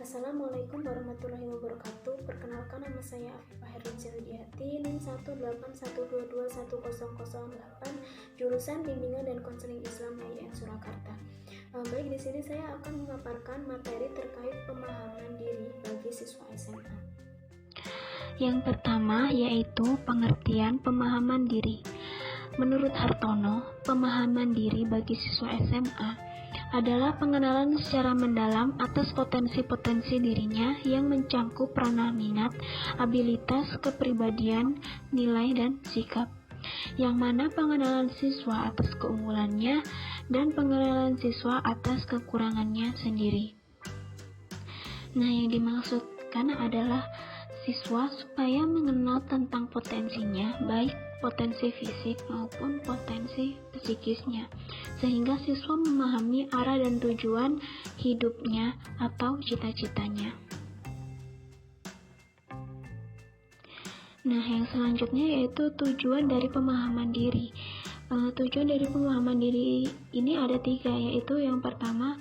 Assalamualaikum warahmatullahi wabarakatuh. Perkenalkan, nama saya Afifah Herlinsyah Widiati, NIM 181221008, jurusan Bimbingan dan Konseling Islam UIN Surakarta. Baik, di sini saya akan memaparkan materi terkait pemahaman diri bagi siswa SMA. Yang pertama yaitu pengertian pemahaman diri. Menurut Hartono, pemahaman diri bagi siswa SMA adalah pengenalan secara mendalam atas potensi-potensi dirinya yang mencangkup ranah minat, abilitas, kepribadian, nilai, dan sikap. Yang mana pengenalan siswa atas keunggulannya dan pengenalan siswa atas kekurangannya sendiri. Nah, yang dimaksudkan adalah siswa supaya mengenal tentang potensinya, baik potensi fisik maupun potensi psikisnya, sehingga siswa memahami arah dan tujuan hidupnya atau cita-citanya. Nah, yang selanjutnya yaitu tujuan dari pemahaman diri. Tujuan dari pemahaman diri ini ada 3, yaitu yang pertama,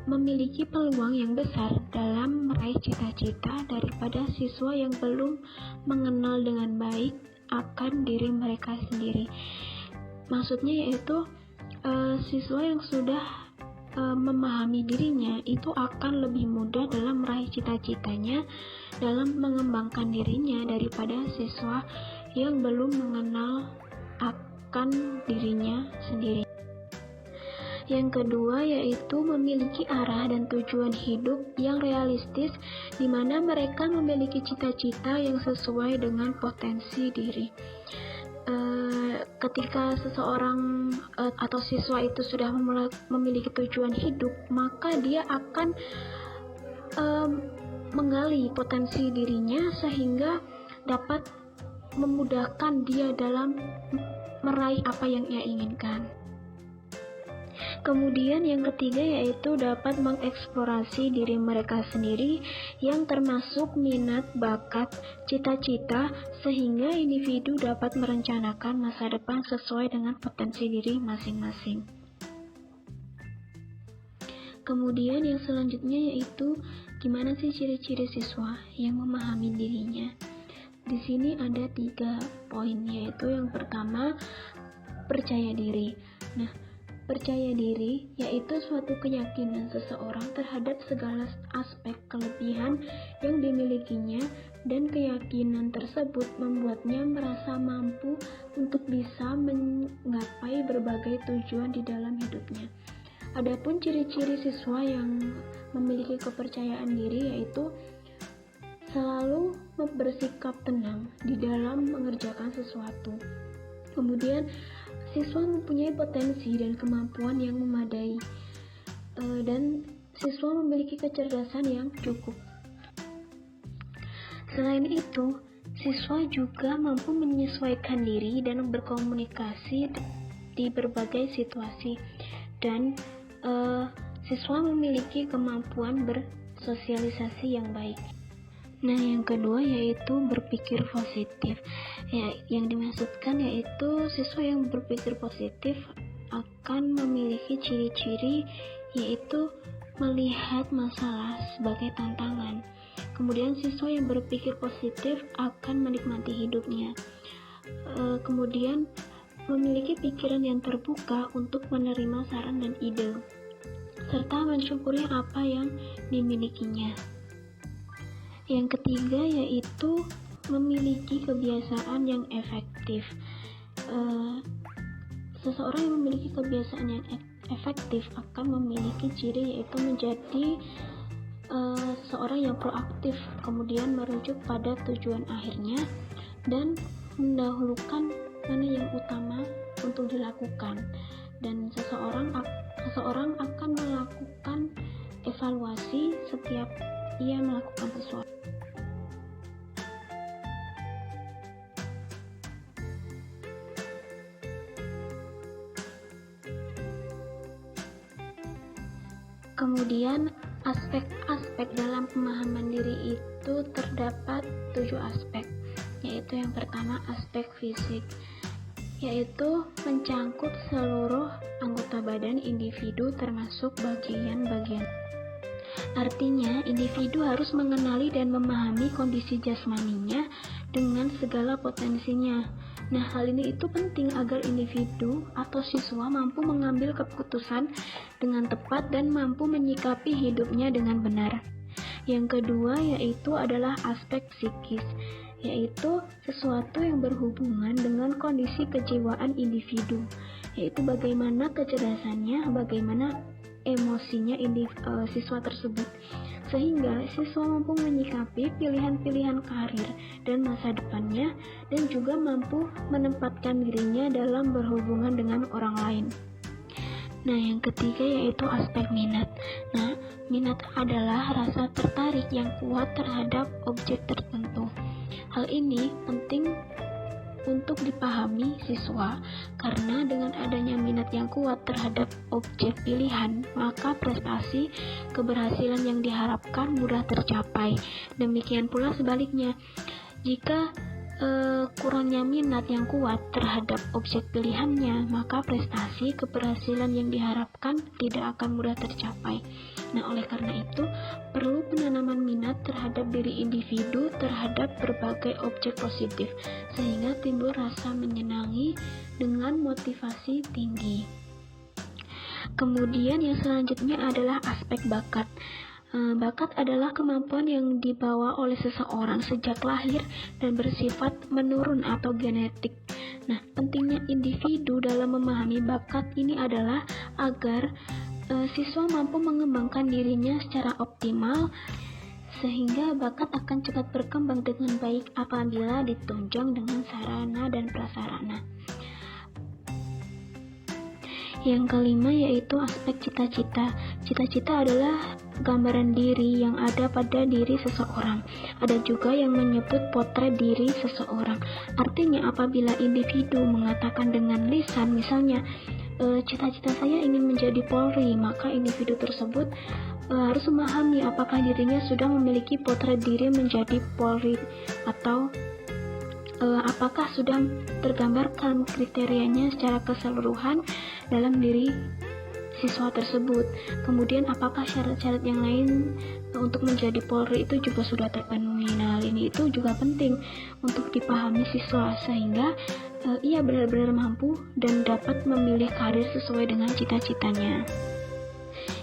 memiliki peluang yang besar dalam meraih cita-cita daripada siswa yang belum mengenal dengan baik akan diri mereka sendiri. Maksudnya yaitu siswa yang sudah memahami dirinya itu akan lebih mudah dalam meraih cita-citanya, dalam mengembangkan dirinya daripada siswa yang belum mengenal akan dirinya sendiri. Yang kedua yaitu memiliki arah dan tujuan hidup yang realistis, di mana mereka memiliki cita-cita yang sesuai dengan potensi diri. Ketika seseorang atau siswa itu sudah memiliki tujuan hidup, maka dia akan menggali potensi dirinya sehingga dapat memudahkan dia dalam meraih apa yang ia inginkan. Kemudian yang ketiga yaitu dapat mengeksplorasi diri mereka sendiri yang termasuk minat, bakat, cita-cita, sehingga individu dapat merencanakan masa depan sesuai dengan potensi diri masing-masing. Kemudian yang selanjutnya yaitu gimana sih ciri-ciri siswa yang memahami dirinya. Di sini ada 3 poin, yaitu yang pertama, percaya diri. Nah, percaya diri yaitu suatu keyakinan seseorang terhadap segala aspek kelebihan yang dimilikinya, dan keyakinan tersebut membuatnya merasa mampu untuk bisa menggapai berbagai tujuan di dalam hidupnya. Adapun ciri-ciri siswa yang memiliki kepercayaan diri yaitu selalu bersikap tenang di dalam mengerjakan sesuatu. Kemudian siswa mempunyai potensi dan kemampuan yang memadai, dan siswa memiliki kecerdasan yang cukup. Selain itu, siswa juga mampu menyesuaikan diri dan berkomunikasi di berbagai situasi, dan siswa memiliki kemampuan bersosialisasi yang baik. Nah, yang kedua yaitu berpikir positif. Yang dimaksudkan yaitu siswa yang berpikir positif akan memiliki ciri-ciri yaitu melihat masalah sebagai tantangan. Kemudian siswa yang berpikir positif akan menikmati hidupnya. Kemudian memiliki pikiran yang terbuka untuk menerima saran dan ide, serta mensyukuri apa yang dimilikinya. Yang ketiga yaitu memiliki kebiasaan yang efektif. Seseorang yang memiliki kebiasaan yang efektif akan memiliki ciri yaitu menjadi seorang yang proaktif, kemudian merujuk pada tujuan akhirnya dan mendahulukan mana yang utama untuk dilakukan. Dan seseorang akan melakukan evaluasi setiap ia melakukan sesuatu. Kemudian aspek-aspek dalam pemahaman diri itu terdapat 7 aspek, yaitu yang pertama aspek fisik, yaitu mencangkup seluruh anggota badan individu termasuk bagian-bagian. Artinya, individu harus mengenali dan memahami kondisi jasmaninya dengan segala potensinya. Nah, hal ini itu penting agar individu atau siswa mampu mengambil keputusan dengan tepat dan mampu menyikapi hidupnya dengan benar. Yang kedua yaitu adalah aspek psikis, yaitu sesuatu yang berhubungan dengan kondisi kejiwaan individu, yaitu bagaimana kecerdasannya, bagaimana emosinya siswa tersebut, sehingga siswa mampu menyikapi pilihan-pilihan karir dan masa depannya, dan juga mampu menempatkan dirinya dalam berhubungan dengan orang lain. Nah, yang ketiga yaitu aspek minat. Nah, minat adalah rasa tertarik yang kuat terhadap objek tertentu. Hal ini penting untuk dipahami siswa, karena dengan adanya minat yang kuat terhadap objek pilihan, maka prestasi keberhasilan yang diharapkan mudah tercapai. Demikian pula sebaliknya, jika kurangnya minat yang kuat terhadap objek pilihannya, maka prestasi keberhasilan yang diharapkan tidak akan mudah tercapai. Nah, oleh karena itu, perlu penanaman minat terhadap diri individu terhadap berbagai objek positif, sehingga timbul rasa menyenangi dengan motivasi tinggi. Kemudian yang selanjutnya adalah aspek bakat. Bakat adalah kemampuan yang dibawa oleh seseorang sejak lahir dan bersifat menurun atau genetik. Nah, pentingnya individu dalam memahami bakat ini adalah agar siswa mampu mengembangkan dirinya secara optimal, sehingga bakat akan cepat berkembang dengan baik apabila ditunjang dengan sarana dan prasarana. Yang kelima yaitu aspek cita-cita. Cita-cita adalah gambaran diri yang ada pada diri seseorang. Ada juga yang menyebut potret diri seseorang. Artinya apabila individu mengatakan dengan lisan, misalnya cita-cita saya ingin menjadi Polri, maka individu tersebut harus memahami apakah dirinya sudah memiliki potret diri menjadi Polri, atau apakah sudah tergambarkan kriterianya secara keseluruhan dalam diri siswa tersebut. Kemudian apakah syarat-syarat yang lain untuk menjadi Polri itu juga sudah terpenuhi. Nah, ini itu juga penting untuk dipahami siswa, sehingga ia benar-benar mampu dan dapat memilih karir sesuai dengan cita-citanya.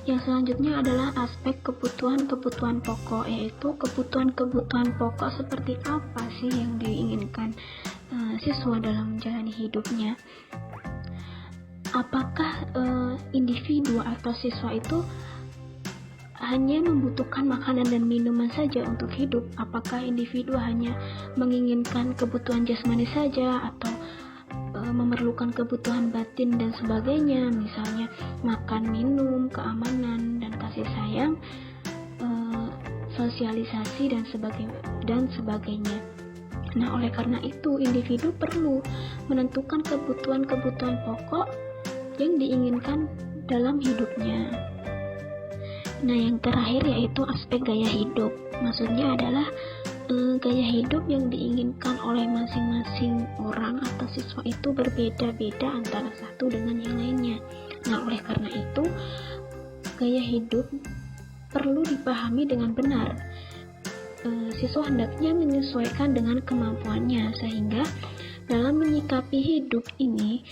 Yang selanjutnya adalah aspek kebutuhan-kebutuhan pokok, yaitu kebutuhan-kebutuhan pokok seperti apa sih yang diinginkan siswa dalam menjalani hidupnya. Apakah individu atau siswa itu hanya membutuhkan makanan dan minuman saja untuk hidup? Apakah individu hanya menginginkan kebutuhan jasmani saja, atau memerlukan kebutuhan batin dan sebagainya, misalnya makan, minum, keamanan, dan kasih sayang, sosialisasi, dan sebagainya. Nah, oleh karena itu, individu perlu menentukan kebutuhan-kebutuhan pokok yang diinginkan dalam hidupnya. Nah, yang terakhir yaitu aspek gaya hidup. Maksudnya adalah gaya hidup yang diinginkan oleh masing-masing orang atau siswa itu berbeda-beda antara satu dengan yang lainnya. Nah, oleh karena itu, gaya hidup perlu dipahami dengan benar. Siswa hendaknya menyesuaikan dengan kemampuannya, sehingga dalam menyikapi hidup ini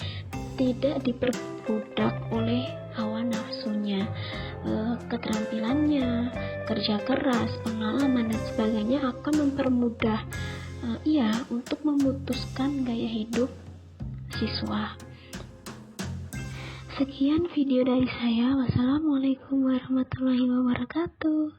tidak diperbudak oleh hawa nafsunya. Keterampilannya, kerja keras, pengalaman, dan sebagainya akan mempermudah ia untuk memutuskan gaya hidup siswa. Sekian video dari saya. Wassalamualaikum warahmatullahi wabarakatuh.